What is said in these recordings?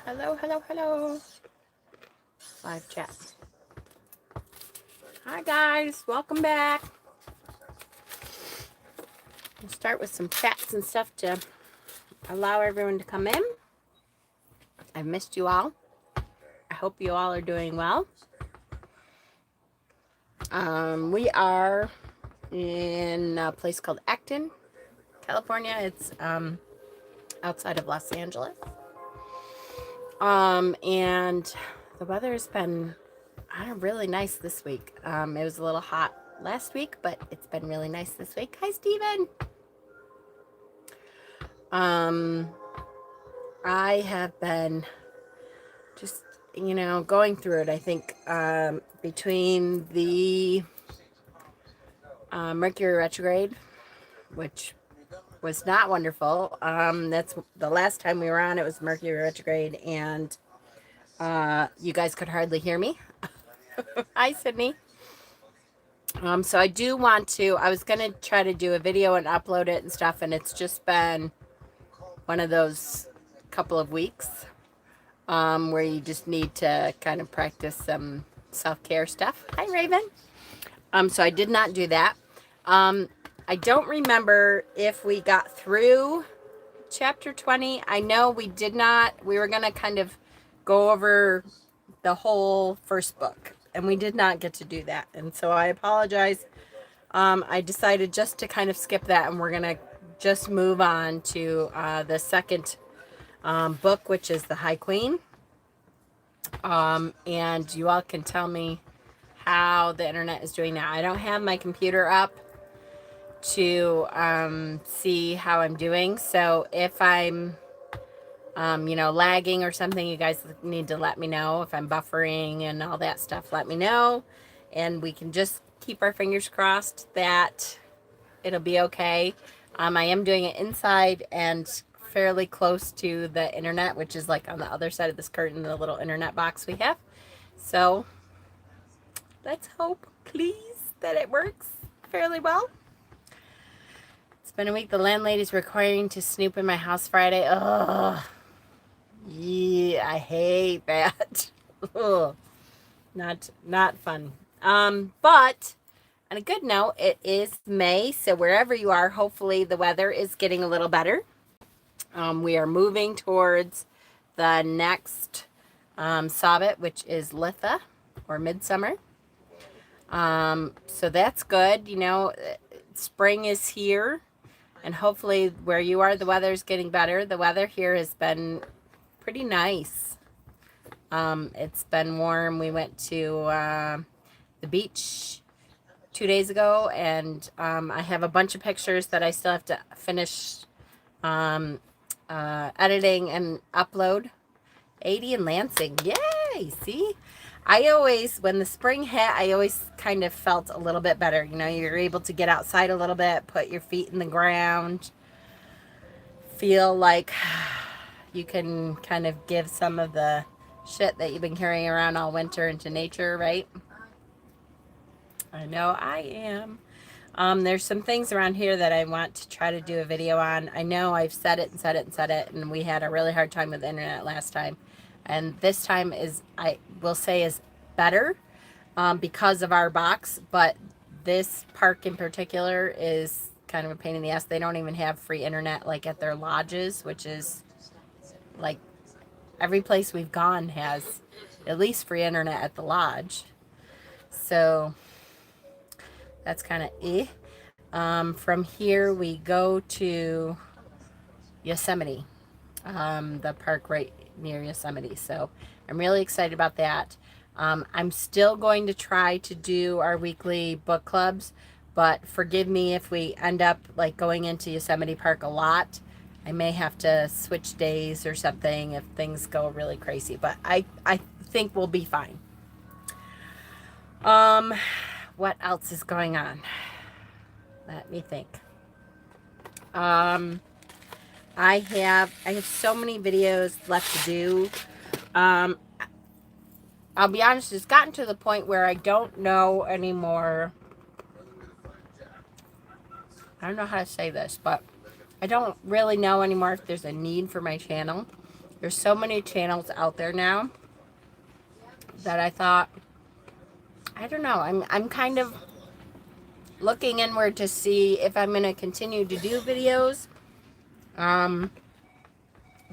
Hello, hello, hello. Live chat. Hi, guys. Welcome back. We'll start with some chats and stuff to allow everyone to come in. I've missed you all. I hope you all are doing well. We are in a place called Acton, California. It's outside of Los Angeles. And the weather has been really nice this week. It was a little hot last week, but it's been really nice this week. Hi, Steven. I have been just, going through it. I think between the Mercury retrograde, which was not wonderful. That's the last time we were on. It was Mercury retrograde, and you guys could hardly hear me. Hi, Sydney. So I do want to. I was gonna try to do a video and upload it and stuff, and it's just been one of those couple of weeks where you just need to kind of practice some self-care stuff. Hi, Raven. So I did not do that. I don't remember if we got through chapter 20. I know we did not. We were going to kind of go over the whole first book, and we did not get to do that. And so I apologize. I decided just to kind of skip that, and we're going to just move on to the second book, which is The High Queen. And you all can tell me how the internet is doing now. I don't have my computer up to see how I'm doing. So if I'm, lagging or something, you guys need to let me know. If I'm buffering and all that stuff, let me know. And we can just keep our fingers crossed that it'll be okay. I am doing it inside and fairly close to the internet, which is like on the other side of this curtain, the little internet box we have. So let's hope, please, that it works fairly well. It's been a week. The landlady's requiring to snoop in my house Friday. Ugh. Yeah, I hate that. Ugh. Not fun. But on a good note, it is May, so wherever you are, hopefully the weather is getting a little better. We are moving towards the next Sabbath, which is Litha, or Midsummer. So that's good. Spring is here, and hopefully where you are, the weather is getting better. The weather here has been pretty nice. It's been warm. We went to the beach 2 days ago, and I have a bunch of pictures that I still have to finish editing and upload. 80 in Lansing. Yay! See? I always, when the spring hit, I always kind of felt a little bit better. You're able to get outside a little bit, put your feet in the ground, feel like you can kind of give some of the shit that you've been carrying around all winter into nature, right? I know I am. There's some things around here that I want to try to do a video on. I know I've said it, and we had a really hard time with the internet last time. And this time I will say, is better because of our box. But this park in particular is kind of a pain in the ass. They don't even have free internet like at their lodges, which is like every place we've gone has at least free internet at the lodge. So that's kind of from here we go to Yosemite, the park right near Yosemite. So I'm really excited about that. I'm still going to try to do our weekly book clubs, but forgive me if we end up like going into Yosemite Park a lot. I may have to switch days or something if things go really crazy, but I think we'll be fine. What else is going on? Let me think. I have so many videos left to do. I'll be honest, it's gotten to the point where I don't know anymore. I don't know how to say this, but I don't really know anymore if there's a need for my channel. There's so many channels out there now that I thought, I don't know, I'm kind of looking inward to see if I'm going to continue to do videos,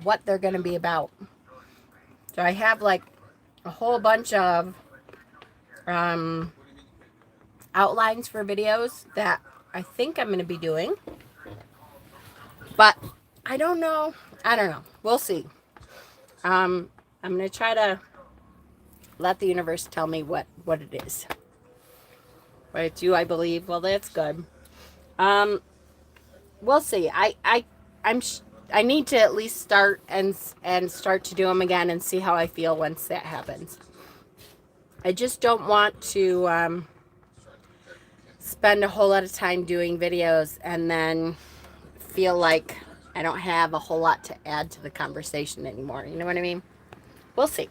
what they're going to be about. So I have like a whole bunch of outlines for videos that I think I'm going to be doing, but I don't know. We'll see. I'm going to try to let the universe tell me what it is. Right? Do I believe? Well, that's good. We'll see. I need to at least start and start to do them again and see how I feel once that happens. I just don't want to spend a whole lot of time doing videos and then feel like I don't have a whole lot to add to the conversation anymore. You know what I mean? We'll see.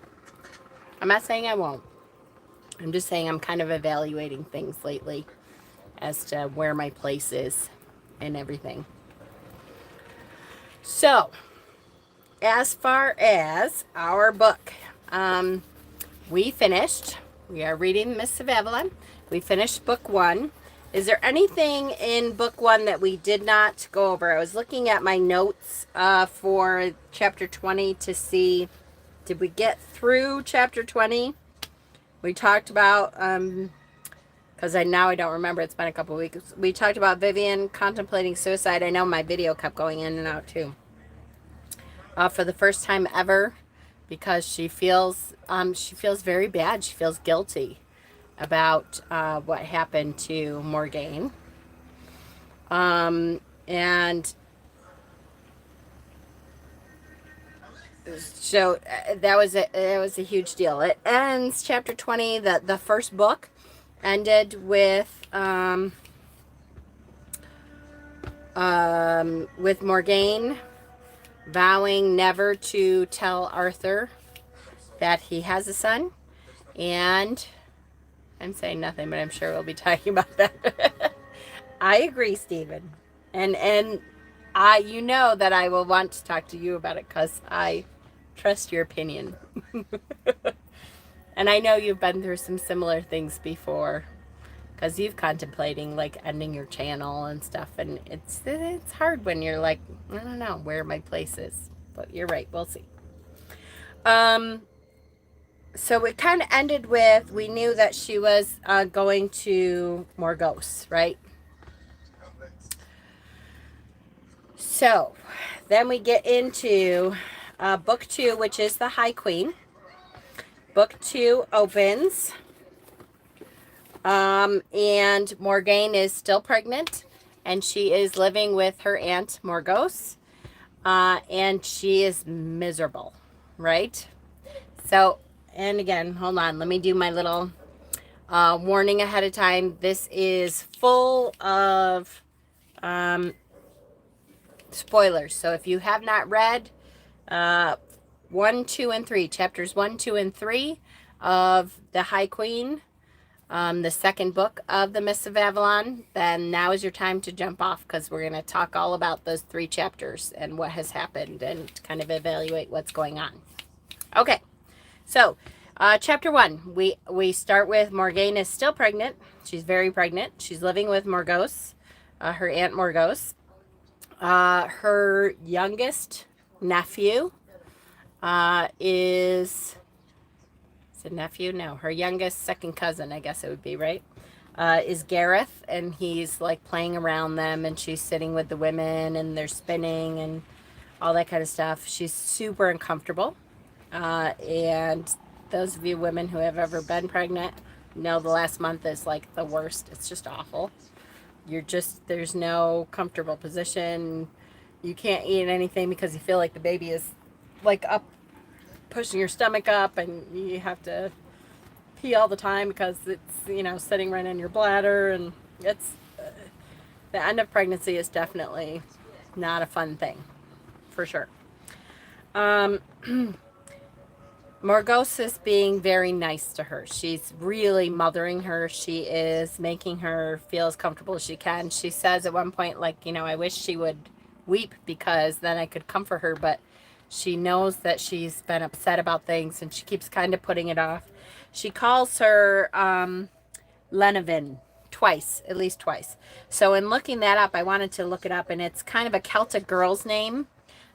I'm not saying I won't. I'm just saying I'm kind of evaluating things lately as to where my place is and everything. So, as far as our book, we are reading Mists of Avalon. We finished book 1. Is there anything in book 1 that we did not go over? I was looking at my notes for chapter 20 to see, did we get through chapter 20? We talked about, because I don't remember, it's been a couple weeks. We talked about Vivian contemplating suicide. I know my video kept going in and out too. For the first time ever, because she feels very bad. She feels guilty about what happened to Morgane. And so that was a huge deal. It ends chapter 20. The first book ended with Morgane vowing never to tell Arthur that he has a son, and I'm saying nothing, but I'm sure we'll be talking about that. I agree, Stephen, and you know that I will want to talk to you about it because I trust your opinion. And I know you've been through some similar things before, because you've contemplating like ending your channel and stuff, and it's hard when you're like, I don't know where my place is. But you're right, we'll see. So it kind of ended with, we knew that she was going to Morgause, right? So then we get into book 2, which is the High Queen. Book 2 opens, and Morgane is still pregnant, and she is living with her aunt Morgause, and she is miserable, right? So, and again, hold on, let me do my little warning ahead of time. This is full of spoilers. So if you have not read 1, 2, and 3, chapters 1, 2, and 3 of the High Queen, the second book of the Mists of Avalon, then now is your time to jump off, because we're going to talk all about those 3 chapters and what has happened and kind of evaluate what's going on. Okay, so chapter 1, we start with Morgane is still pregnant. She's very pregnant. She's living with Morgause, her aunt Morgause. Her youngest nephew is it nephew? No, her youngest second cousin, I guess it would be, right? Is Gareth, and he's like playing around them, and she's sitting with the women, and they're spinning and all that kind of stuff. She's super uncomfortable. And those of you women who have ever been pregnant know the last month is like the worst. It's just awful. There's no comfortable position. You can't eat anything because you feel like the baby is like up, pushing your stomach up, and you have to pee all the time because it's, sitting right in your bladder, and it's, the end of pregnancy is definitely not a fun thing, for sure. Morgause is being very nice to her. She's really mothering her. She is making her feel as comfortable as she can. She says at one point, like, I wish she would weep because then I could comfort her, but She knows that she's been upset about things and she keeps kind of putting it off. She calls her Lenavin twice, at least twice. So in looking that up, I wanted to look it up, and it's kind of a Celtic girl's name.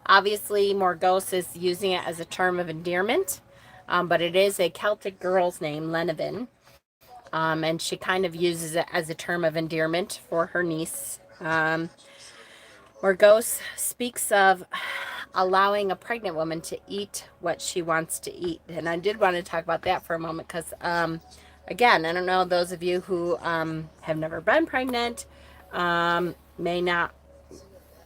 Obviously, Morgause is using it as a term of endearment, but it is a Celtic girl's name, Lenavin. And she kind of uses it as a term of endearment for her niece. Morgause speaks of allowing a pregnant woman to eat what she wants to eat. And I did want to talk about that for a moment because, again, I don't know, those of you who have never been pregnant may not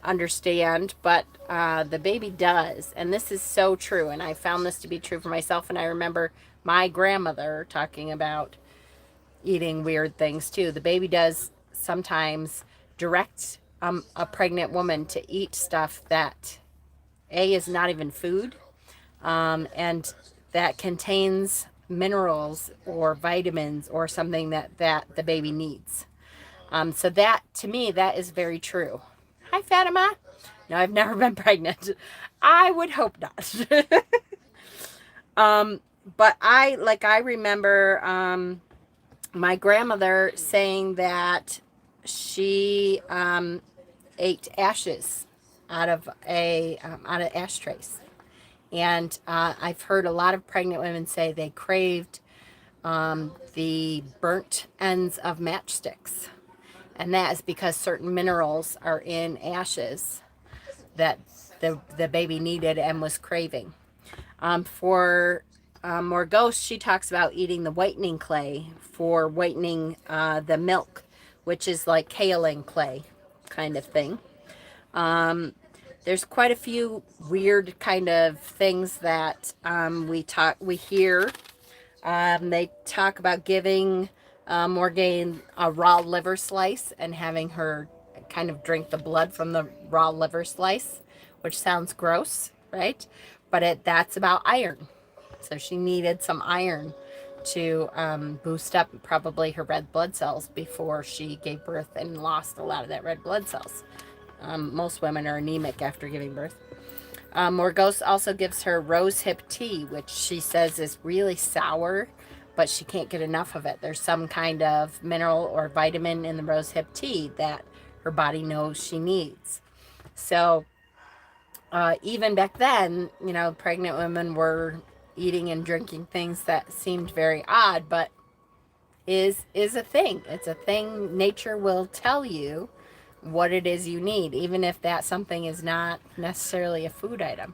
understand, but the baby does. And this is so true. And I found this to be true for myself. And I remember my grandmother talking about eating weird things too. The baby does sometimes direct a pregnant woman to eat stuff that is not even food, and that contains minerals or vitamins or something that the baby needs. So that, to me, that is very true. Hi, Fatima. No, I've never been pregnant. I would hope not. But I remember my grandmother saying that she ate ashes out of ashtrays, and I've heard a lot of pregnant women say they craved the burnt ends of matchsticks, and that is because certain minerals are in ashes that the baby needed and was craving. For Morgause, she talks about eating the whitening clay for whitening the milk, which is like kaolin clay kind of thing. There's quite a few weird kind of things that we hear. They talk about giving Morgane a raw liver slice and having her kind of drink the blood from the raw liver slice, which sounds gross, right? But that's about iron. So she needed some iron to boost up probably her red blood cells before she gave birth and lost a lot of that red blood cells. Most women are anemic after giving birth. Morgause also gives her rosehip tea, which she says is really sour, but she can't get enough of it. There's some kind of mineral or vitamin in the rosehip tea that her body knows she needs. So even back then, pregnant women were eating and drinking things that seemed very odd, but is a thing. It's a thing. Nature will tell you what it is you need, even if that something is not necessarily a food item.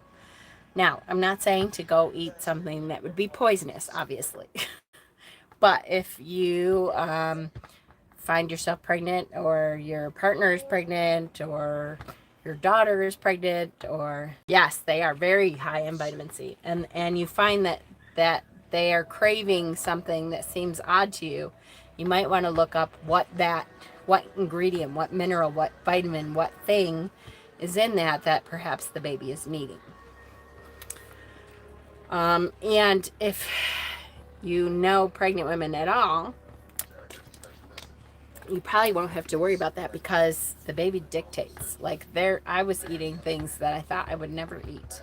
Now, I'm not saying to go eat something that would be poisonous, obviously. But if you find yourself pregnant, or your partner is pregnant, or your daughter is pregnant, or yes, they are very high in vitamin C, and you find that they are craving something that seems odd to you, you might want to look up what ingredient, what mineral, what vitamin, what thing is in that perhaps the baby is needing. And if you know pregnant women at all, you probably won't have to worry about that because the baby dictates. I was eating things that I thought I would never eat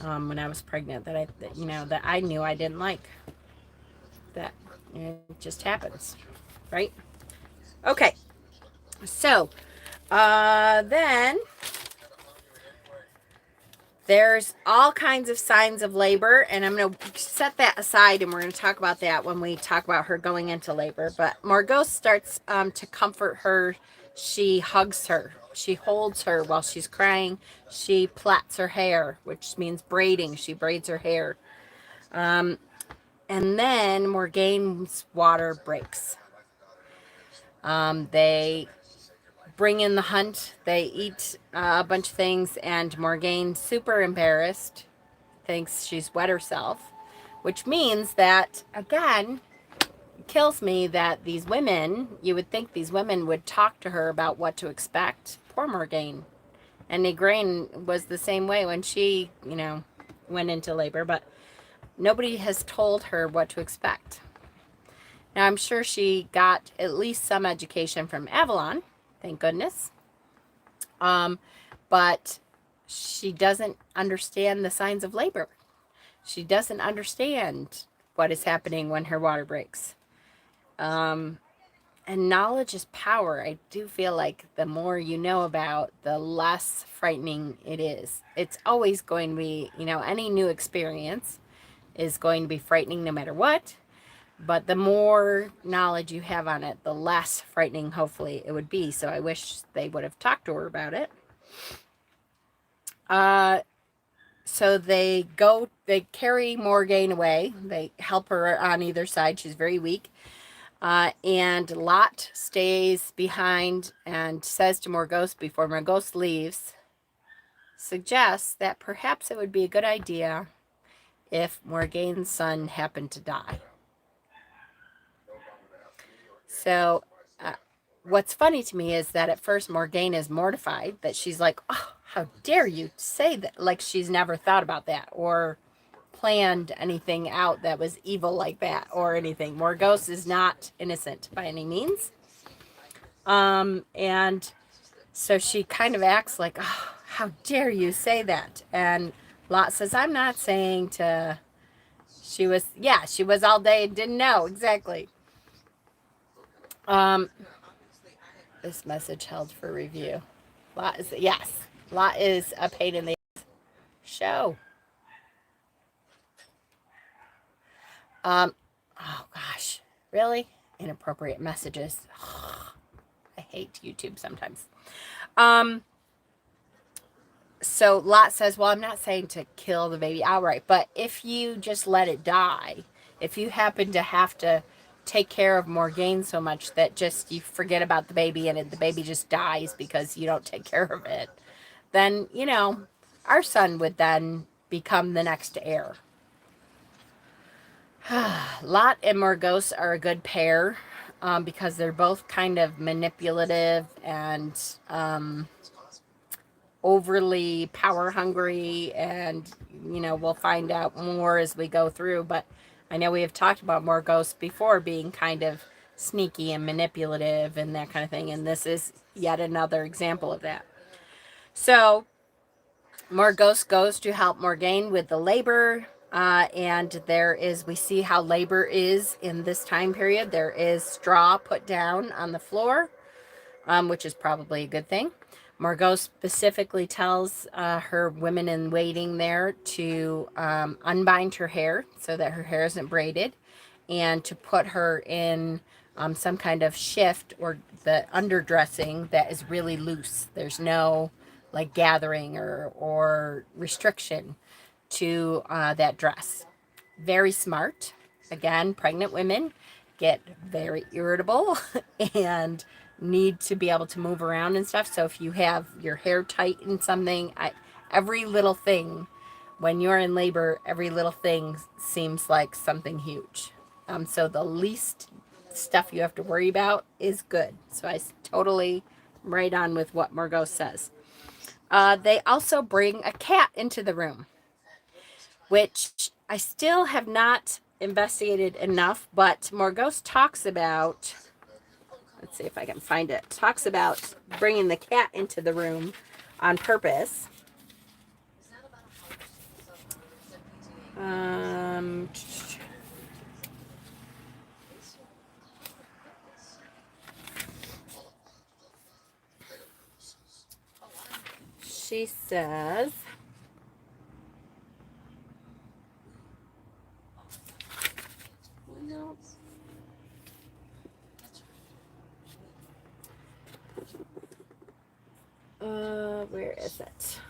when I was pregnant that I knew I didn't like. That it just happens, right? Okay, so then there's all kinds of signs of labor, and I'm going to set that aside, and we're going to talk about that when we talk about her going into labor. But Morgause starts to comfort her. She hugs her. She holds her while she's crying. She plaits her hair, which means braiding. She braids her hair. And then Morgane's water breaks. They bring in the hunt. They eat a bunch of things, and Morgane, super embarrassed, thinks she's wet herself, which means that, again, kills me that these women, you would think these women would talk to her about what to expect. Poor Morgane. And Igraine was the same way when she, went into labor, but nobody has told her what to expect. Now, I'm sure she got at least some education from Avalon, thank goodness. But she doesn't understand the signs of labor. She doesn't understand what is happening when her water breaks. And knowledge is power. I do feel like the more you know about, the less frightening it is. It's always going to be, any new experience is going to be frightening no matter what. But the more knowledge you have on it, the less frightening, hopefully, it would be. So I wish they would have talked to her about it. So they carry Morgaine away. They help her on either side. She's very weak. And Lot stays behind and says to Morgause before Morgause leaves, suggests that perhaps it would be a good idea if Morgaine's son happened to die. So what's funny to me is that at first Morgaine is mortified, that she's like, oh, how dare you say that? Like she's never thought about that or planned anything out that was evil like that or anything. Morgause is not innocent by any means. And so she kind of acts like, oh, how dare you say that? And Lot says, I'm not saying to... She was all day and didn't know. Exactly. This message held for review. Lot is a pain in the show. Oh gosh, really? Inappropriate messages. I hate YouTube sometimes. So Lot says, well, I'm not saying to kill the baby outright, but if you just let it die, if you happen to have to take care of Morgaine so much that just you forget about the baby and the baby just dies because you don't take care of it, then, our son would then become the next heir. Lot and Morgause are a good pair because they're both kind of manipulative and overly power hungry, and we'll find out more as we go through, but I know we have talked about Morgause before being kind of sneaky and manipulative and that kind of thing, and this is yet another example of that. So Morgause goes to help Morgaine with the labor, and we see how labor is in this time period. There is straw put down on the floor, which is probably a good thing. Morgause specifically tells her women in waiting there to unbind her hair so that her hair isn't braided, and to put her in some kind of shift or the underdressing that is really loose. There's no like gathering or restriction to that dress. Very smart. Again, pregnant women get very irritable and need to be able to move around and stuff. So if you have your hair tight in something, every little thing, when you're in labor, every little thing seems like something huge. So the least stuff you have to worry about is good. So I totally right on with what Morgause says. They also bring a cat into the room, which I still have not investigated enough, but Morgause talks about, let's see if I can find it, talks about bringing the cat into the room on purpose. She says, no. Where is it?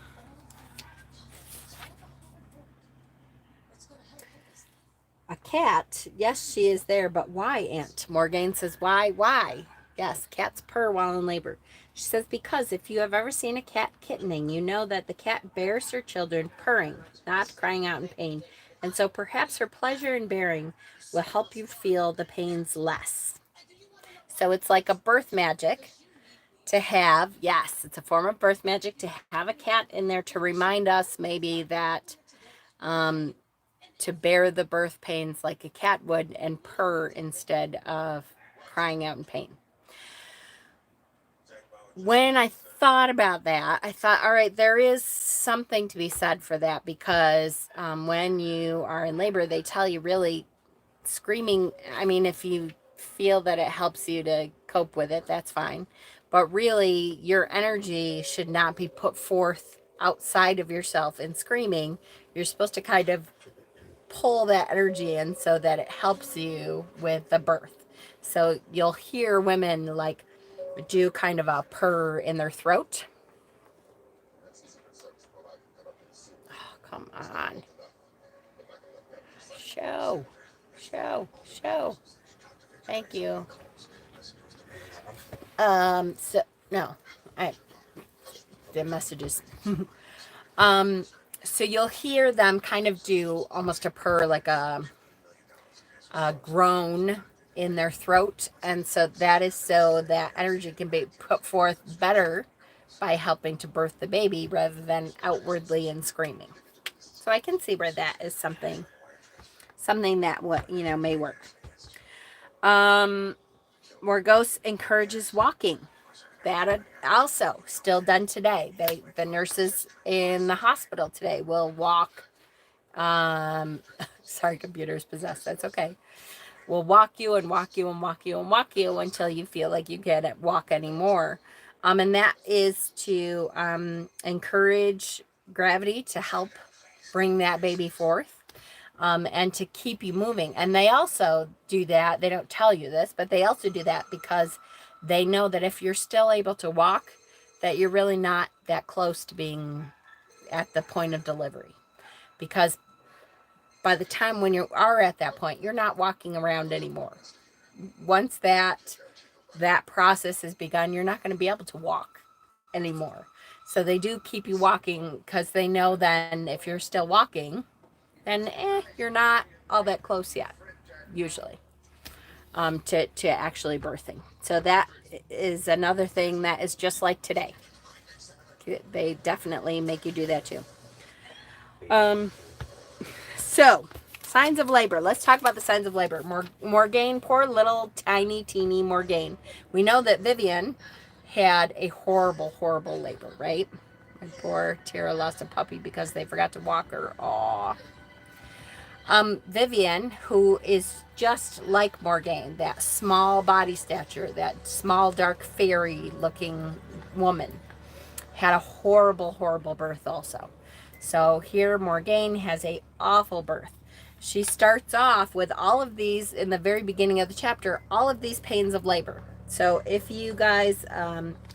A cat? Yes, she is there, but why, Aunt? Morgaine says, why? Yes, cats purr while in labor. She says, because if you have ever seen a cat kittening, you know that the cat bears her children purring, not crying out in pain. And so perhaps her pleasure in bearing will help you feel the pains less. So it's like a birth magic to have, yes, it's a form of birth magic to have a cat in there to remind us maybe that to bear the birth pains like a cat would and purr instead of crying out in pain. When I thought about that. I thought, all right, there is something to be said for that, because when you are in labor, they tell you really screaming. I mean, if you feel that it helps you to cope with it, that's fine. But really, your energy should not be put forth outside of yourself in screaming. You're supposed to kind of pull that energy in so that it helps you with the birth. So you'll hear women like do kind of a purr in their throat. Oh, come on. Show. Show. Thank you. So no, I the messages. um, so you'll hear them kind of do almost a purr, like a groan in their throat, and so that is so that energy can be put forth better by helping to birth the baby rather than outwardly and screaming. So I can see where that is something that what may work. Morgos encourages walking. That also still done today. The nurses in the hospital today will walk. Sorry, computer's possessed. That's okay. Will walk you and walk you and walk you and walk you until you feel like you can't walk anymore. And that is to encourage gravity to help bring that baby forth. And to keep you moving. And they also do that. They don't tell you this, but they also do that because they know that if you're still able to walk, that you're really not that close to being at the point of delivery. Because by the time when you are at that point, you're not walking around anymore. Once that process has begun, you're not going to be able to walk anymore. So they do keep you walking because they know then if you're still walking, then you're not all that close yet, usually, to actually birthing. So that is another thing that is just like today. They definitely make you do that too. So, signs of labor. Let's talk about the signs of labor. Morgane, poor little tiny, teeny Morgane. We know that Vivian had a horrible, horrible labor, right? And poor Tara lost a puppy because they forgot to walk her. Aww. Vivian, who is just like Morgane, that small body stature, that small, dark, fairy looking woman, had a horrible, horrible birth also. So here Morgane has a awful birth. She starts off with all of these in the very beginning of the chapter, all of these pains of labor. So if you guys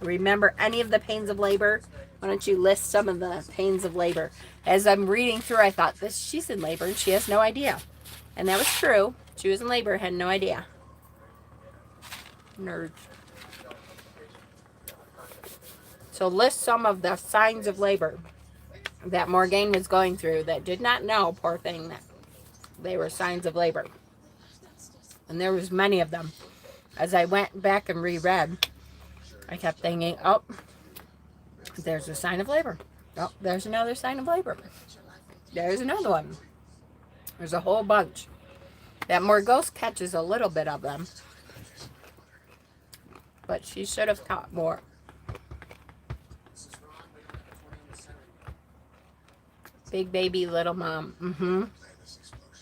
remember any of the pains of labor, why don't you list some of the pains of labor? As I'm reading through, I thought, she's in labor and she has no idea. And that was true. She was in labor, had no idea. Nerd. So list some of the signs of labor that Morgane was going through that did not know, poor thing, that they were signs of labor. And there was many of them. As I went back and reread, I kept thinking, oh, there's a sign of labor. Oh, there's another sign of labor. There's another one. There's a whole bunch. That Morgos catches a little bit of them. But she should have caught more. Big baby, little mom.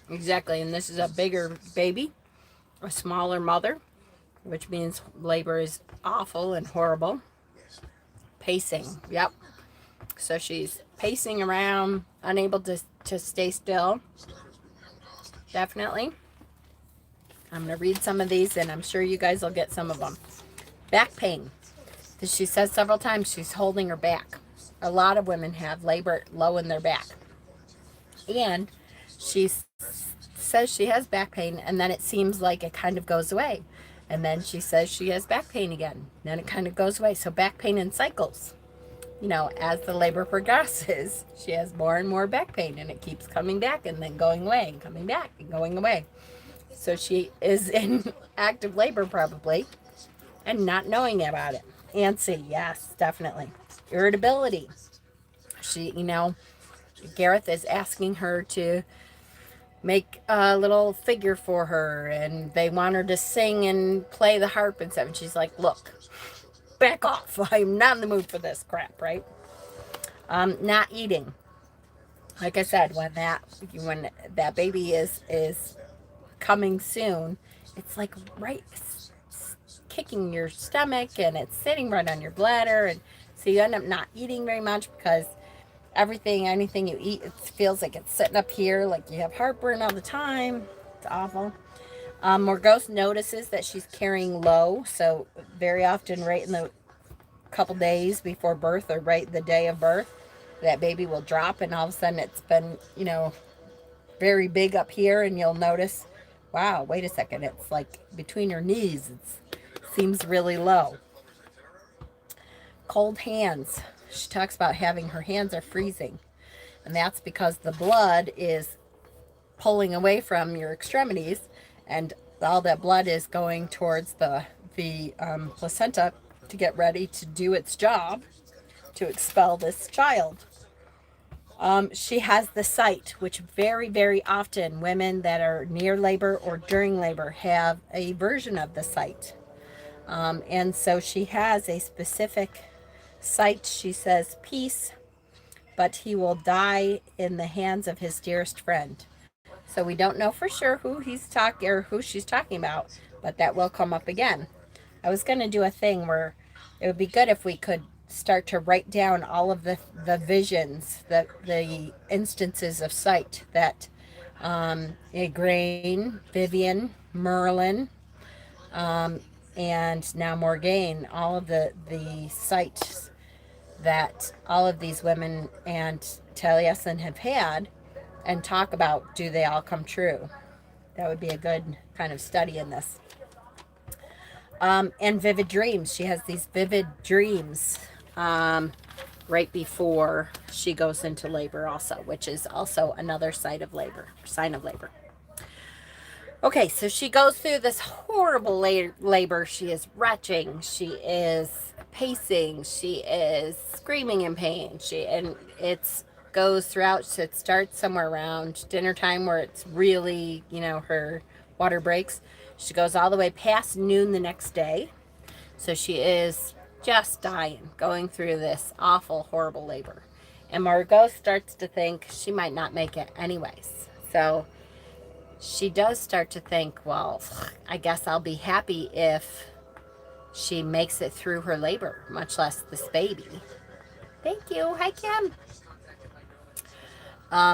Exactly. And this is a bigger baby, a smaller mother, which means labor is awful and horrible. Pacing. Yep. So she's pacing around, unable to stay still. Definitely. I'm going to read some of these, and I'm sure you guys will get some of them. Back pain. She says several times she's holding her back. A lot of women have labor low in their back. And she says she has back pain, and then it seems like it kind of goes away. And then she says she has back pain again. Then it kind of goes away. So back pain in cycles. As the labor progresses, she has more and more back pain, and it keeps coming back and then going away and coming back and going away. So she is in active labor probably and not knowing about it. Antsy, yes, definitely. Irritability. She, Gareth is asking her to make a little figure for her, and they want her to sing and play the harp and stuff. And she's like, look, back off. I'm not in the mood for this crap, right? Not eating. Like I said, when that baby is coming soon, it's like right kicking your stomach, and it's sitting right on your bladder, and so you end up not eating very much because anything you eat, it feels like it's sitting up here, like you have heartburn all the time. It's awful. Morgos notices that she's carrying low, so very often right in the couple days before birth or right the day of birth, that baby will drop, and all of a sudden it's been, very big up here, and you'll notice, wow, wait a second, it's like between your knees, it seems really low. Cold hands. She talks about having her hands are freezing, and that's because the blood is pulling away from your extremities, and all that blood is going towards the placenta to get ready to do its job to expel this child. She has the sight, which very, very often women that are near labor or during labor have a version of the sight. And so she has a specific sight. She says, peace, but he will die in the hands of his dearest friend. So we don't know for sure who she's talking about, but that will come up again. I was going to do a thing where it would be good if we could start to write down all of the visions, the instances of sight that Igraine, Vivian, Merlin, and now Morgaine, all of the sights that all of these women and Taliesin have had, and talk about, do they all come true? That would be a good kind of study in this. And vivid dreams. She has these vivid dreams right before she goes into labor also, which is also another sign of labor. Okay, so she goes through this horrible labor. She is retching. She is pacing. She is screaming in pain. And it's goes throughout. So it starts somewhere around dinner time where it's really, her water breaks. She goes all the way past noon the next day. So she is just dying, going through this awful, horrible labor. And Margot starts to think she might not make it anyways. So she does start to think, well, I guess I'll be happy if she makes it through her labor, much less this baby. Thank you. Hi, Kim.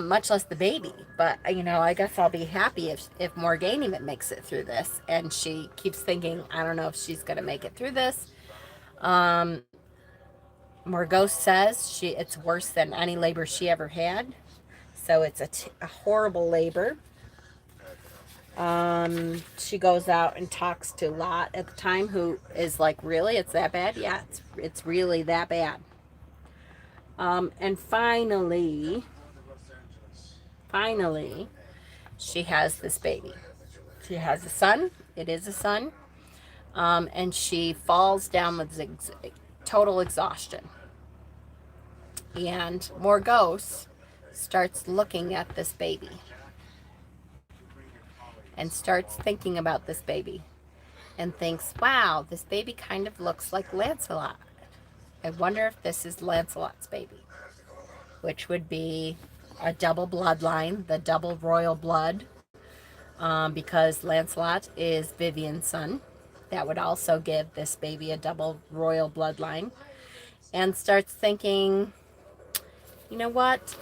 Much less the baby. But, I guess I'll be happy if Morgaine even makes it through this. And she keeps thinking, I don't know if she's going to make it through this. Margot says it's worse than any labor she ever had. So it's a horrible labor. She goes out and talks to Lot at the time, who is like, really? It's that bad? Yeah, it's really that bad. And finally, she has this baby. She has a son. It is a son. And she falls down with total exhaustion. And Morgause starts looking at this baby and starts thinking about this baby and thinks, wow, this baby kind of looks like Lancelot. I wonder if this is Lancelot's baby, which would be a double bloodline, the double royal blood, because Lancelot is Vivian's son. That would also give this baby a double royal bloodline. And starts thinking, you know what?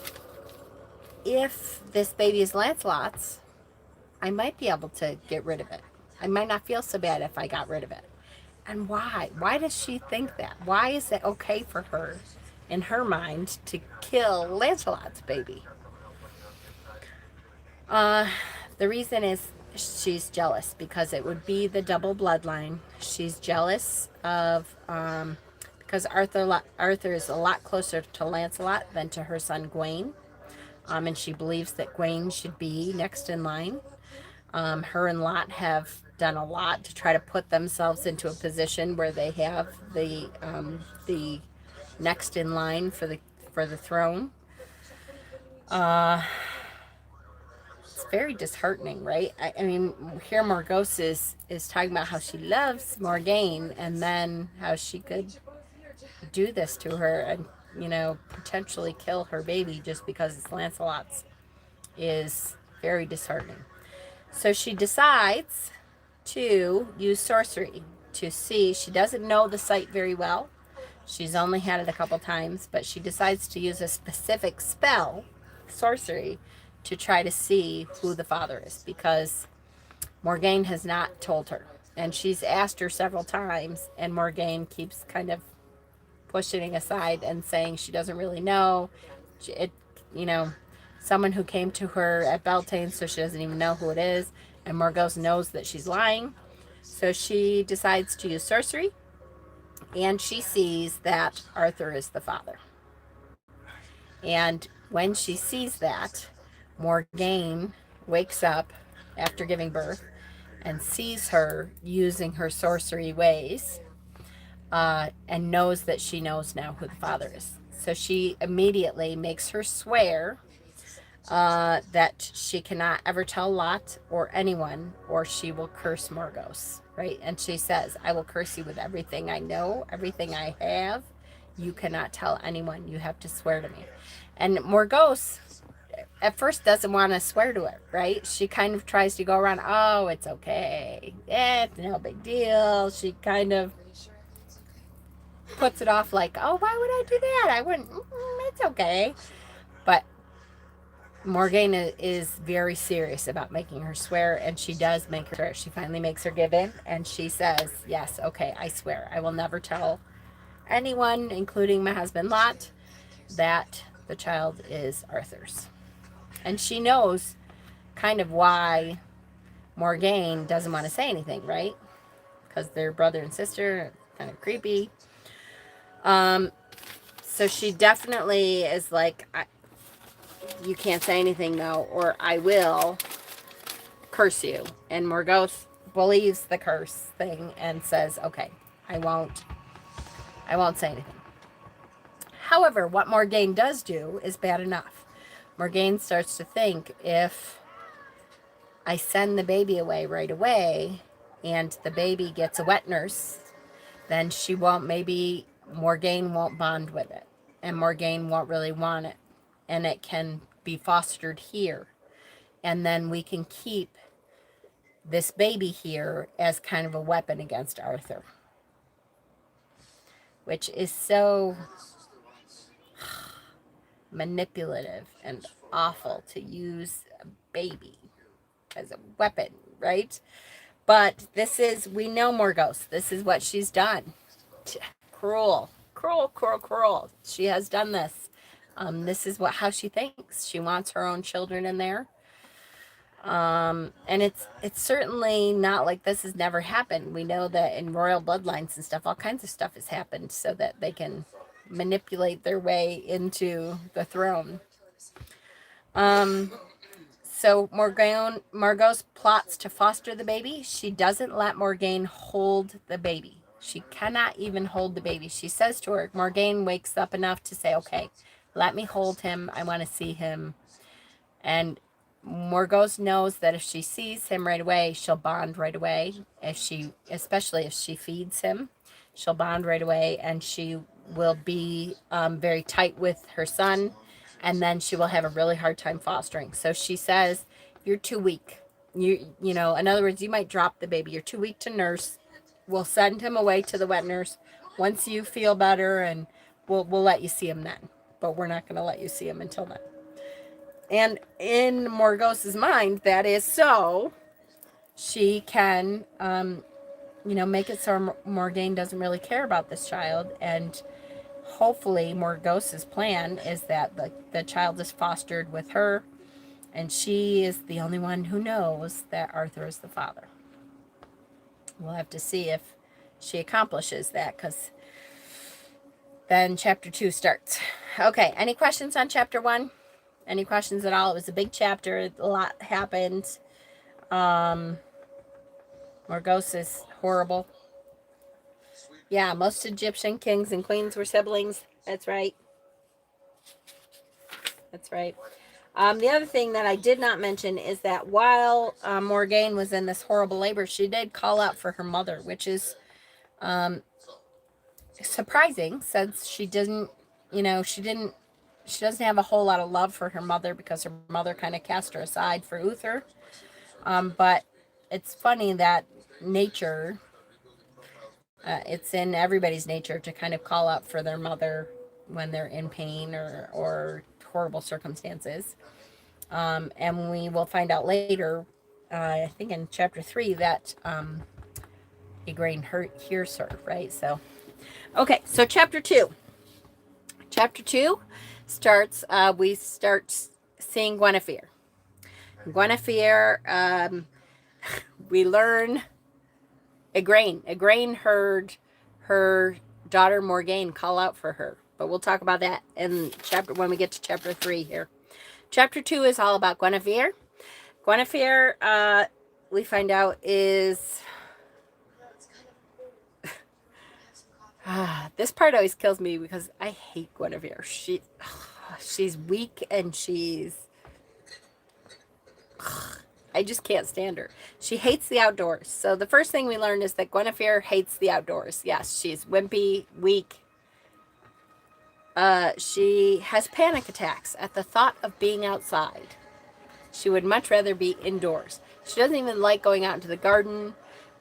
If this baby is Lancelot's, I might be able to get rid of it. I might not feel so bad if I got rid of it. And why? Why does she think that? Why is it okay for her, in her mind, to kill Lancelot's baby? The reason is she's jealous, because it would be the double bloodline. She's jealous of, because Arthur is a lot closer to Lancelot than to her son Gawain. And she believes that Gawain should be next in line. Her and Lot have done a lot to try to put themselves into a position where they have the next in line for the throne. It's very disheartening, right? I mean, here Morgause is talking about how she loves Morgaine, and then how she could do this to her and, potentially kill her baby just because it's Lancelot's, is very disheartening. So she decides to use sorcery to see. She doesn't know the site very well. She's only had it a couple times, but she decides to use a specific spell, sorcery, to try to see who the father is, because Morgaine has not told her. And she's asked her several times, and Morgaine keeps kind of pushing aside and saying she doesn't really know. It, you know, someone who came to her at Beltane, so she doesn't even know who it is. And Morgause knows that she's lying. So she decides to use sorcery, and she sees that Arthur is the father. And when she sees that, Morgaine wakes up after giving birth and sees her using her sorcery ways, and knows that she knows now who the father is. So she immediately makes her swear that she cannot ever tell Lot or anyone, or she will curse Morgause, right? And she says, I will curse you with everything I know, everything I have. You cannot tell anyone. You have to swear to me. And Morgause at first doesn't want to swear to it, right? She kind of tries to go around, oh, it's okay. It's no big deal. She kind of puts it off like, oh, why would I do that? I wouldn't, it's okay. But Morgaine is very serious about making her swear, and she does make her swear. She finally makes her give in, and she says, yes, okay, I swear. I will never tell anyone, including my husband Lot, that the child is Arthur's. And she knows kind of why Morgaine doesn't want to say anything, right? Because they're brother and sister, kind of creepy. So she definitely is like, you can't say anything though, or I will curse you. And Morgause believes the curse thing and says, okay, I won't say anything. However, what Morgaine does do is bad enough. Morgaine starts to think, if I send the baby away right away and the baby gets a wet nurse, then Morgaine won't bond with it. And Morgaine won't really want it. And it can be fostered here. And then we can keep this baby here as kind of a weapon against Arthur. Which is so manipulative and awful, to use a baby as a weapon, right? But we know Morgause. This is what she's done. Cruel. She has done this. This is how she thinks. She wants her own children in there. And it's certainly not like this has never happened. We know that in royal bloodlines and stuff, all kinds of stuff has happened so that they can manipulate their way into the throne. So Morgause plots to foster the baby. She doesn't let Morgaine hold the baby. She cannot even hold the baby. She says to her, Morgaine wakes up enough to say, okay, let me hold him. I want to see him. And Morgause knows that if she sees him right away, she'll bond right away. Especially if she feeds him, she'll bond right away, and she will be very tight with her son, and then she will have a really hard time fostering. So she says, you're too weak. You know, in other words, you might drop the baby. You're too weak to nurse. We'll send him away to the wet nurse once you feel better, and we'll let you see him then. But we're not going to let you see him until then. And in Morgause's mind, that is so she can, make it so Morgaine doesn't really care about this child. And hopefully Morgause's plan is that the child is fostered with her, and she is the only one who knows that Arthur is the father. We'll have to see if she accomplishes that, because then chapter 2 starts. Okay, any questions on chapter 1? Any questions at all? It was a big chapter. A lot happened. Morgause is horrible. Yeah, most Egyptian kings and queens were siblings. That's right. The other thing that I did not mention is that while Morgaine was in this horrible labor, she did call out for her mother, which is um, surprising since she didn't, she doesn't have a whole lot of love for her mother because her mother kind of cast her aside for Uther. But it's funny that nature, it's in everybody's nature to kind of call out for their mother when they're in pain or horrible circumstances. And we will find out later, I think in chapter 3, that Igraine hears her, right? So, okay, so chapter 2. Chapter 2 starts, we start seeing Guinevere. Guinevere, we learn Igraine heard her daughter Morgaine call out for her. But we'll talk about that when we get to chapter 3 here. Chapter 2 is all about Guinevere. Guinevere, we find out, is... this part always kills me because I hate Guinevere. She's weak and I just can't stand her. She hates the outdoors. So the first thing we learn is that Guinevere hates the outdoors. Yes, she's wimpy, weak. She has panic attacks at the thought of being outside. She would much rather be indoors. She doesn't even like going out into the garden,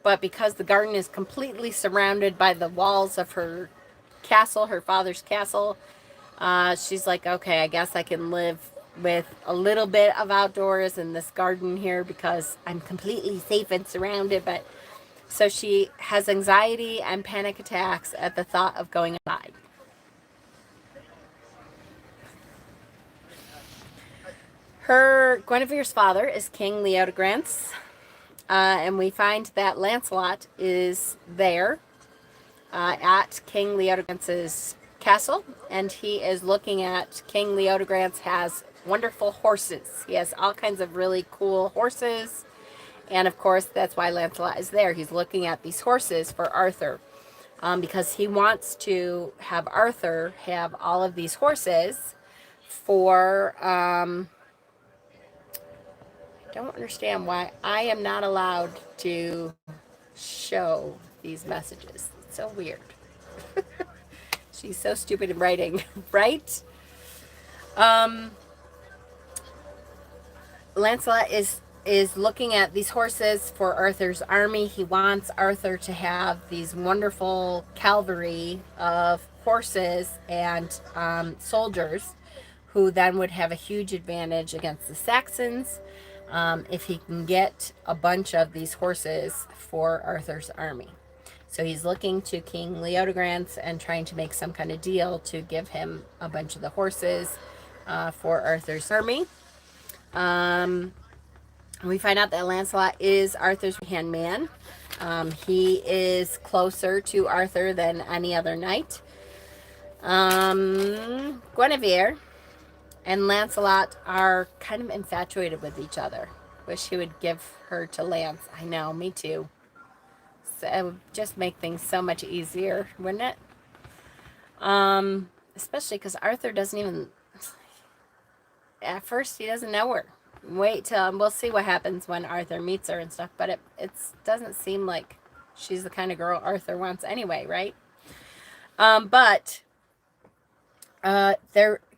but because the garden is completely surrounded by the walls of her castle, her father's castle, she's like, okay, I guess I can live with a little bit of outdoors in this garden here because I'm completely safe and surrounded. But so she has anxiety and panic attacks at the thought of going outside. Guinevere's father is King Leodegrance, and we find that Lancelot is there at King Leodegrance's castle, and he is looking at King Leodegrance has wonderful horses. He has all kinds of really cool horses, and of course that's why Lancelot is there. He's looking at these horses for Arthur, because he wants to have Arthur have all of these horses for... don't understand why I am not allowed to show these messages. It's so weird. She's so stupid in writing, right? Lancelot is looking at these horses for Arthur's army. He wants Arthur to have these wonderful cavalry of horses and soldiers who then would have a huge advantage against the Saxons. If he can get a bunch of these horses for Arthur's army. So he's looking to King Leodegrance and trying to make some kind of deal to give him a bunch of the horses for Arthur's army. We find out that Lancelot is Arthur's right-hand man. He is closer to Arthur than any other knight. Guinevere and Lancelot are kind of infatuated with each other. Wish he would give her to Lance. I know, me too. So it would just make things so much easier, wouldn't it? Especially because Arthur doesn't even... At first, he doesn't know her. Wait till... we'll see what happens when Arthur meets her and stuff. But it doesn't seem like she's the kind of girl Arthur wants anyway, right?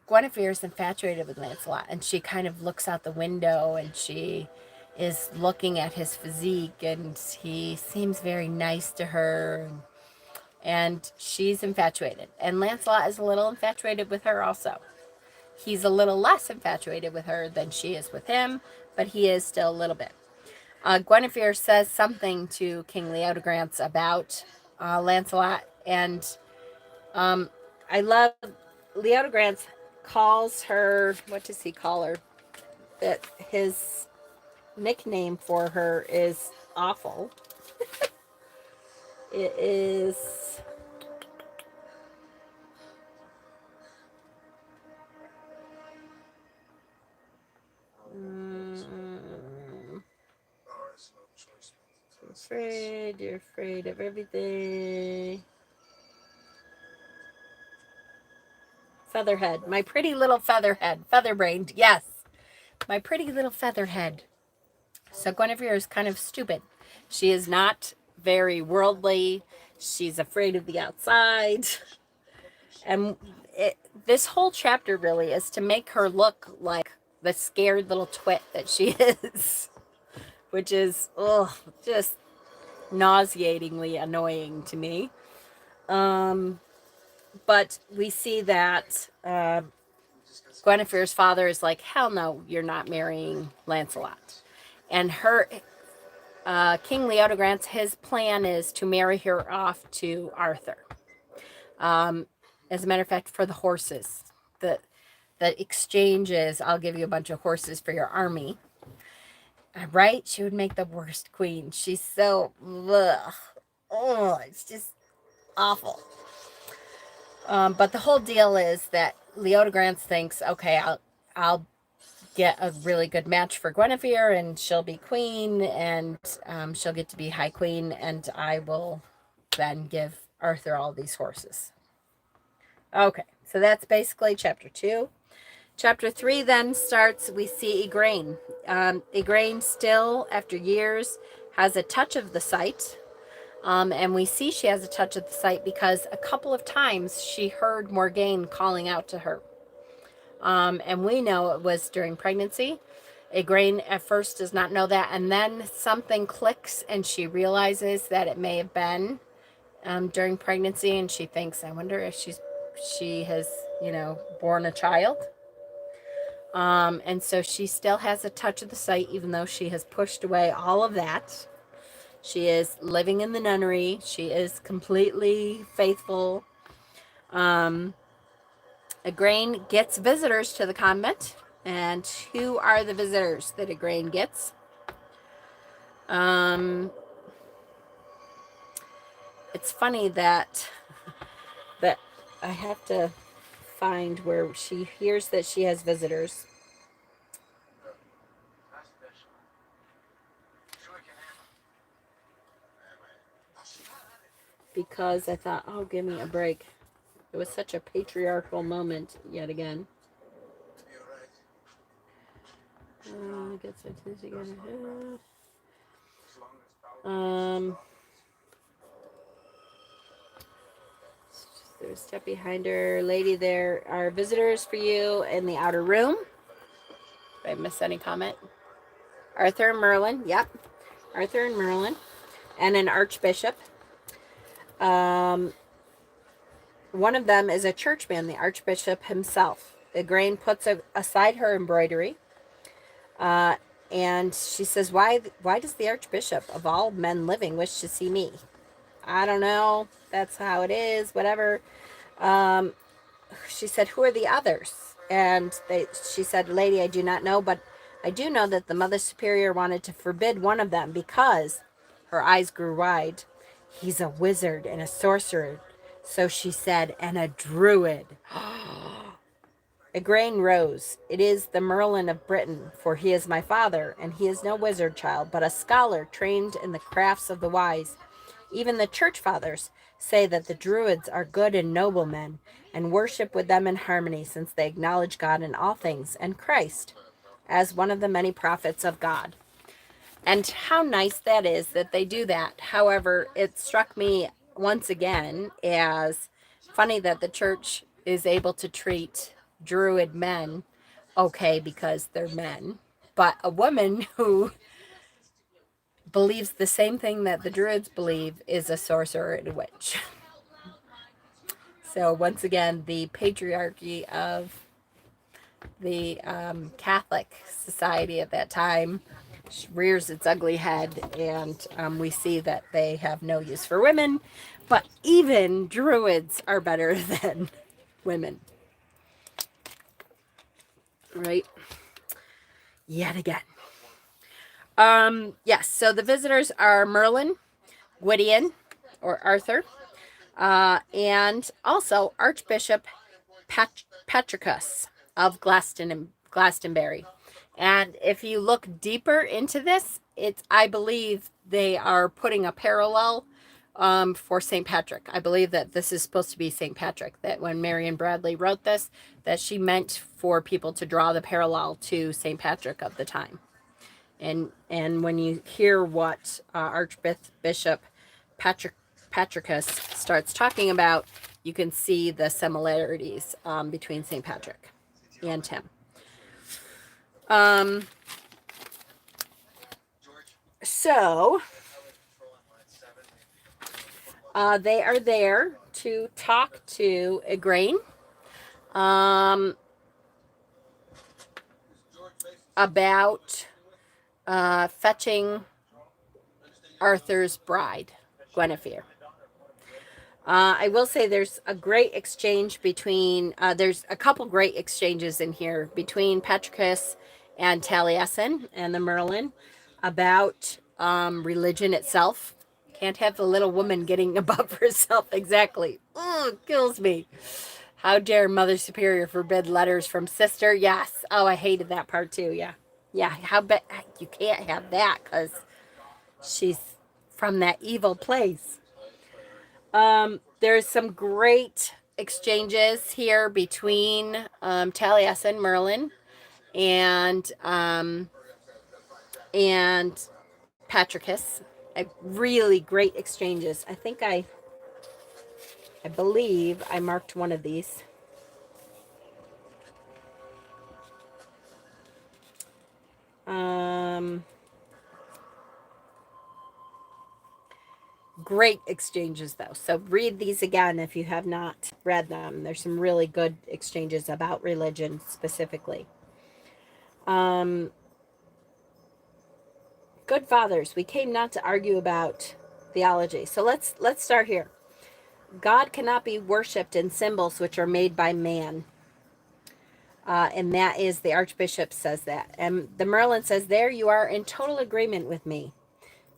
Guinevere's infatuated with Lancelot, and she kind of looks out the window and she is looking at his physique, and he seems very nice to her, and she's infatuated. And Lancelot is a little infatuated with her also. He's a little less infatuated with her than she is with him, but he is still a little bit. Guinevere says something to King Leodegrance about Lancelot, and I love Leodegrance calls her, what does he call her? That his nickname for her is awful. It is... you're afraid of everything. Featherhead, my pretty little featherhead, featherbrained, yes. My pretty little featherhead. So Guinevere is kind of stupid. She is not very worldly. She's afraid of the outside. And this whole chapter really is to make her look like the scared little twit that she is, which is just nauseatingly annoying to me. But we see that Guinevere's father is like, hell no, you're not marrying Lancelot. And King Leodegrance, his plan is to marry her off to Arthur. As a matter of fact, for the horses. The exchange is, I'll give you a bunch of horses for your army. Right? She would make the worst queen. She's so, ugh. Oh, it's just awful. But the whole deal is that Leodegrance thinks, okay, I'll get a really good match for Guinevere, and she'll be queen, and she'll get to be high queen, and I will then give Arthur all these horses. Okay, so that's basically chapter 2. Chapter 3 then starts, we see Igraine. Igraine still, after years, has a touch of the sight. And we see she has a touch of the sight because a couple of times she heard Morgaine calling out to her. And we know it was during pregnancy. Igraine at first does not know that, and then something clicks and she realizes that it may have been during pregnancy, and she thinks, I wonder if she has, born a child. And so she still has a touch of the sight, even though she has pushed away all of that. She is living in the nunnery. She is completely faithful. Igraine gets visitors to the convent. And who are the visitors that Igraine gets? It's funny that I have to find where she hears that she has visitors. Because I thought, oh, give me a break. It was such a patriarchal moment yet again. There's a step behind her. Lady, there are visitors for you in the outer room. Did I miss any comment? Arthur and Merlin. Yep. Arthur and Merlin. And an archbishop. One of them is a churchman, the archbishop himself. Igraine puts aside her embroidery. And she says, why does the archbishop of all men living wish to see me? I don't know. That's how it is. Whatever. She said, who are the others? And she said, lady, I do not know, but I do know that the Mother Superior wanted to forbid one of them because her eyes grew wide. He's a wizard and a sorcerer. So she said, and a druid. Igraine rose. It is the Merlin of Britain, for he is my father, and he is no wizard child, but a scholar trained in the crafts of the wise. Even the church fathers say that the Druids are good and noble men, and worship with them in harmony, since they acknowledge God in all things, and Christ as one of the many prophets of God. And how nice that is that they do that. However, it struck me once again as funny that the church is able to treat Druid men okay because they're men, but a woman who believes the same thing that the Druids believe is a sorcerer and a witch. So once again, the patriarchy of the Catholic society at that time rears its ugly head, and we see that they have no use for women, but even Druids are better than women. Right? Yet again. Yes, so the visitors are Merlin, Gwydion, or Arthur, and also Archbishop Patricus of Glastonbury. And if you look deeper into this, I believe they are putting a parallel for St. Patrick. I believe that this is supposed to be St. Patrick, that when Marion Bradley wrote this, that she meant for people to draw the parallel to St. Patrick of the time. And when you hear what Archbishop Patricus starts talking about, you can see the similarities between St. Patrick and him. So they are there to talk to Igraine about fetching Arthur's bride, Guinevere. I will say there's a great exchange between, there's a couple great exchanges in here between Patricus and Taliesin and the Merlin about religion itself. Can't have the little woman getting above herself. Exactly. Oh, it kills me. How dare Mother Superior forbid letters from sister? Yes. Oh, I hated that part too. Yeah. Yeah. How you can't have that because she's from that evil place. There's some great exchanges here between Taliesin, Merlin, and Patricus. Really great exchanges. I think I believe I marked one of these. Great exchanges though. So read these again if you have not read them. There's some really good exchanges about religion specifically. Good fathers, we came not to argue about theology. So let's start here. God cannot be worshipped in symbols which are made by man. And that is, the Archbishop says that. And the Merlin says, there you are in total agreement with me,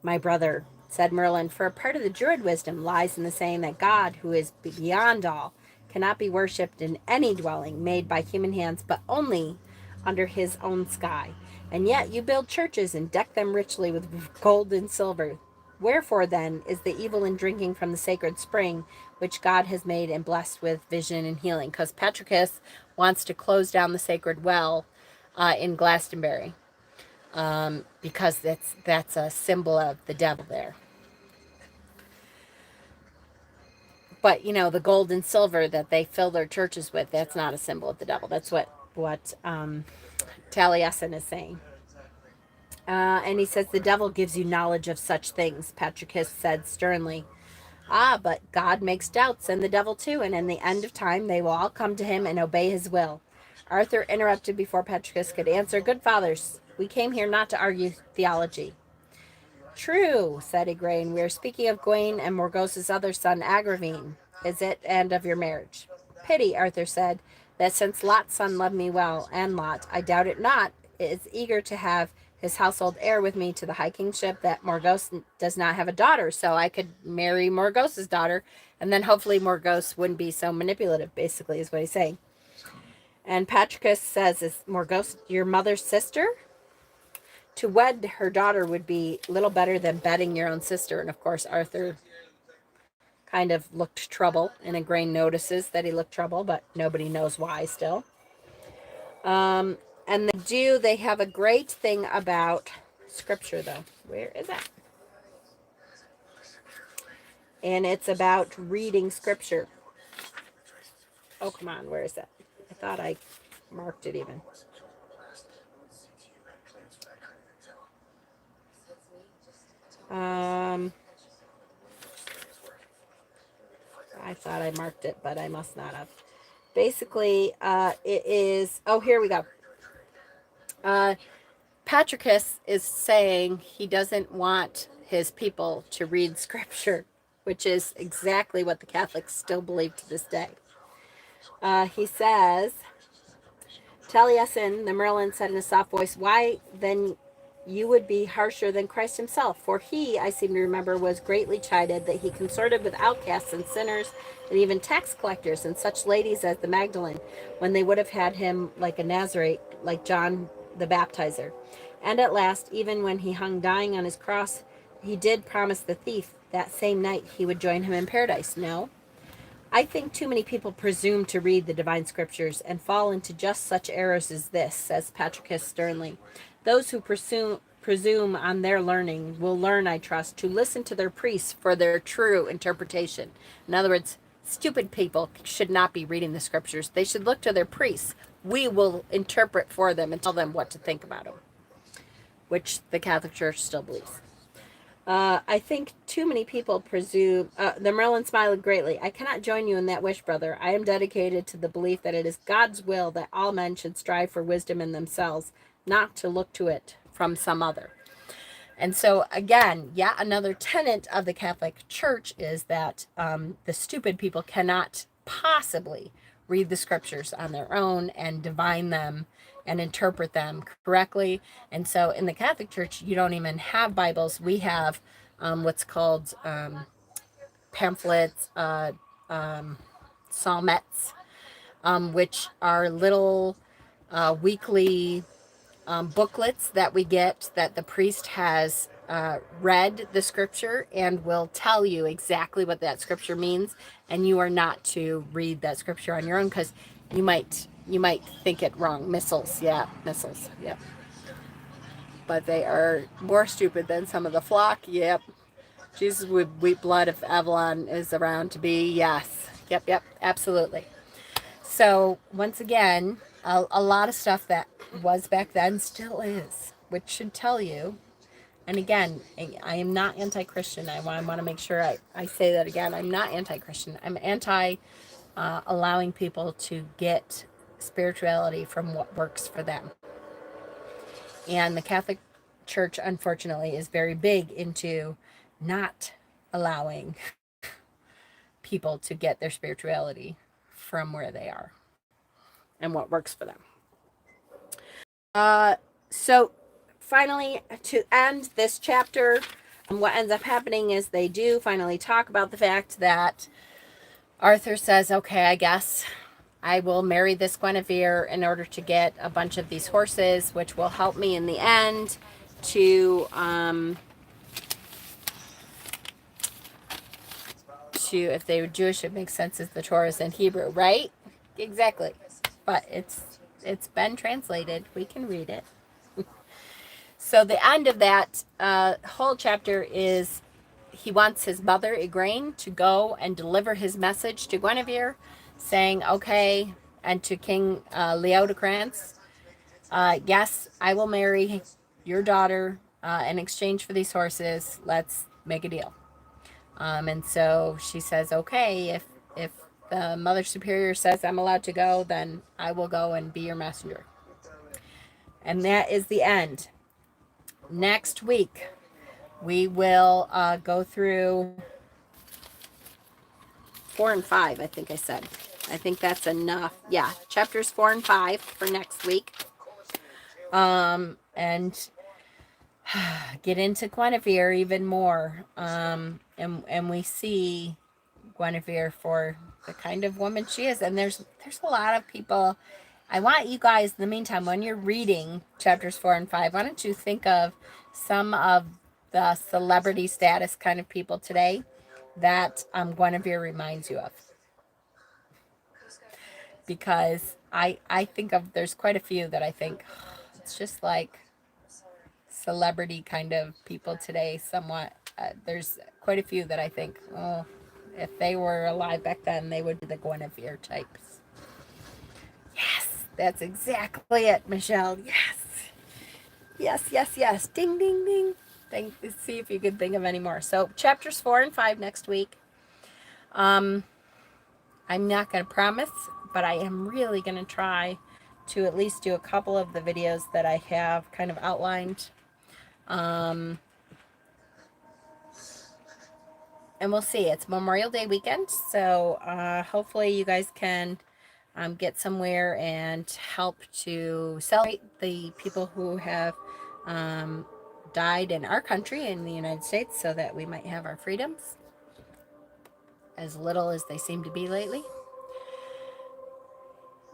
my brother, said Merlin, for a part of the Druid wisdom lies in the saying that God, who is beyond all, cannot be worshipped in any dwelling made by human hands, but only under his own sky. And yet you build churches and deck them richly with gold and silver. Wherefore, then, is the evil in drinking from the sacred spring, which God has made and blessed with vision and healing? Because Patricus wants to close down the sacred well in Glastonbury, because that's a symbol of the devil there. But, you know, the gold and silver that they fill their churches with, that's not a symbol of the devil. That's what Taliesin is saying. And he says, the devil gives you knowledge of such things, Patricus said sternly. Ah, but God makes doubts, and the devil too, and in the end of time they will all come to him and obey his will. Arthur interrupted before Patricus could answer. Good fathers, we came here not to argue theology. True, said Igraine. We are speaking of Gawain and Morgause's other son, Agravine. Is it, and of your marriage? Pity, Arthur said, that since Lot's son loved me well, and Lot, I doubt it not, is eager to have his household heir with me to the high kingship, that Morgause does not have a daughter, so I could marry Morgause's daughter, and then hopefully Morgause wouldn't be so manipulative, basically, is what he's saying. And Patricus says, is Morgause your mother's sister? To wed her daughter would be little better than bedding your own sister. And of course, Arthur kind of looked trouble, and Igraine notices that he looked trouble, but nobody knows why still. And they have a great thing about scripture, though. Where is that? And it's about reading scripture. Oh, come on. Where is that? I thought I marked it even. I thought I marked it, but I must not have. Basically, it is... Oh, here we go. Patricus is saying he doesn't want his people to read scripture, which is exactly what the Catholics still believe to this day. He says, Taliesin, the Merlin, said in a soft voice, why then you would be harsher than Christ himself? For he, I seem to remember, was greatly chided that he consorted with outcasts and sinners and even tax collectors and such ladies as the Magdalene, when they would have had him like a Nazarite, like John the Baptizer. And at last, even when he hung dying on his cross, he did promise the thief that same night he would join him in paradise. No. I think too many people presume to read the divine scriptures and fall into just such errors as this, says Patricus sternly. Those who presume on their learning will learn, I trust, to listen to their priests for their true interpretation. In other words, stupid people should not be reading the scriptures. They should look to their priests. We will interpret for them and tell them what to think about them, which the Catholic Church still believes. I think too many people presume. The Merlin smiled greatly. I cannot join you in that wish, brother. I am dedicated to the belief that it is God's will that all men should strive for wisdom in themselves, not to look to it from some other. And so, again, yet another tenet of the Catholic Church is that the stupid people cannot possibly read the scriptures on their own and divine them and interpret them correctly. And so in the Catholic Church, you don't even have Bibles. We have what's called pamphlets, psalmettes, which are little weekly booklets that we get that the priest has read the scripture and will tell you exactly what that scripture means, and you are not to read that scripture on your own because you might think it wrong. Missiles, yeah. But they are more stupid than some of the flock. Yep. Jesus would weep blood if Avalon is around to be. Yes. Yep. Absolutely. So once again, a lot of stuff that was back then still is, which should tell you. And again, I am not anti-Christian. I want to make sure I say that again. I'm not anti-Christian. I'm anti allowing people to get spirituality from what works for them. And the Catholic Church, unfortunately, is very big into not allowing people to get their spirituality from where they are and what works for them. So finally, to end this chapter, what ends up happening is they do finally talk about the fact that Arthur says, okay, I guess I will marry this Guinevere in order to get a bunch of these horses, which will help me in the end to if they were Jewish, it makes sense as the Torah is in Hebrew, right? Exactly. But it's been translated. We can read it. So the end of that whole chapter is he wants his mother, Igraine, to go and deliver his message to Guinevere, saying, okay, and to King Leodocrans, yes, I will marry your daughter in exchange for these horses. Let's make a deal. And so she says, okay, if the Mother Superior says I'm allowed to go, then I will go and be your messenger. And that is the end. Next week, we will go through 4 and 5, I think I said. I think that's enough. Yeah, chapters 4 and 5 for next week. And get into Guinevere even more. And we see Guinevere for the kind of woman she is. And there's a lot of people. I want you guys, in the meantime, when you're reading chapters 4 and 5, why don't you think of some of the celebrity status kind of people today that Guinevere reminds you of? Because I think of, there's quite a few that I think, it's just like celebrity kind of people today somewhat. There's quite a few that I think, oh, if they were alive back then, they would be the Guinevere types. Yes, that's exactly it, Michelle. Yes. Ding, ding, ding. See if you could think of any more. So chapters 4 and 5 next week. I'm not going to promise, but I am really going to try to at least do a couple of the videos that I have kind of outlined. And we'll see. It's Memorial Day weekend, so hopefully you guys can get somewhere and help to celebrate the people who have died in our country, in the United States, so that we might have our freedoms, as little as they seem to be lately.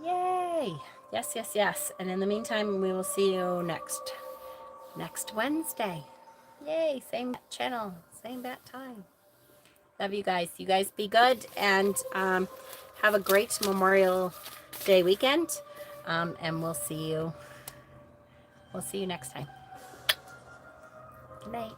Yay! Yes. And in the meantime, we will see you next Wednesday. Yay! Same channel, same bat time. Love you guys. You guys be good, and have a great Memorial Day weekend. And we'll see you next time. Good night.